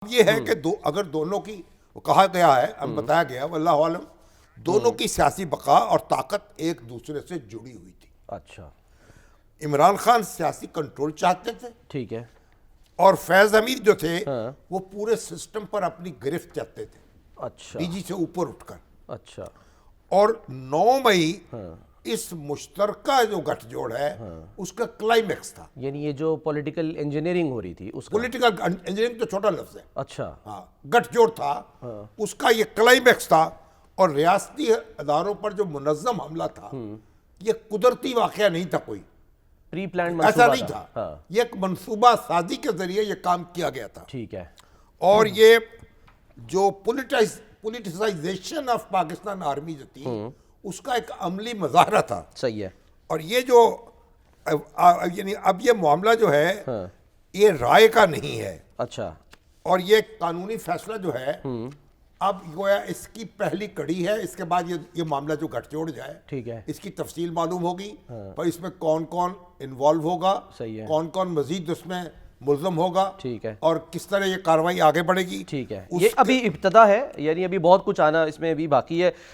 ये है कि अगर दोनों की कहा गया है, हम बताया गया वल्लाहु आलम, दोनों की सियासी बका और ताकत एक दूसरे से जुड़ी हुई थी। अच्छा, इमरान खान सियासी कंट्रोल चाहते थे ठीक है। और फैज हमीद जो थे हाँ। वो पूरे सिस्टम पर अपनी गिरफ्त चाहते थे, अच्छा डीजी से ऊपर उठकर। अच्छा। और 9 मई हाँ। इस मुश्तरका जो गठजोड़ है उसका क्लाइमैक्स था। यानी ये जो पॉलिटिकल इंजीनियरिंग हो रही थी उसका। पॉलिटिकल इंजीनियरिंग तो छोटा लफ्ज है, अच्छा। हाँ, गठजोड़ था, उसका ये क्लाइमैक्स था। और रियासती अदारों पर जो मुनज़्ज़म हमला था, ये कुदरती वाकया नहीं था, कोई प्री प्लान ऐसा नहीं था। हाँ, ये एक मनसूबा साजी के जरिए ये काम किया गया था। ठीक है। और ये जो पोलिटिसाइजेशन ऑफ पाकिस्तान आर्मी जो थी उसका एक अमली मुजाहरा था। सही है। और ये जो यानी अब ये मामला जो है हाँ। ये राय का नहीं है, अच्छा। और ये कानूनी फैसला जो है अब गोया इसकी पहली कड़ी है। इसके बाद ये मामला जो गठजोड़ जाए, ठीक है। इसकी तफसील मालूम होगी, पर इसमें कौन कौन इन्वॉल्व होगा, सही है। कौन कौन मजीद उसमें मुल्ज़म होगा, ठीक है। और किस तरह ये कार्रवाई आगे बढ़ेगी। ठीक है, ये अभी इब्तदा है, यानी अभी बहुत कुछ आना इसमें भी बाकी है।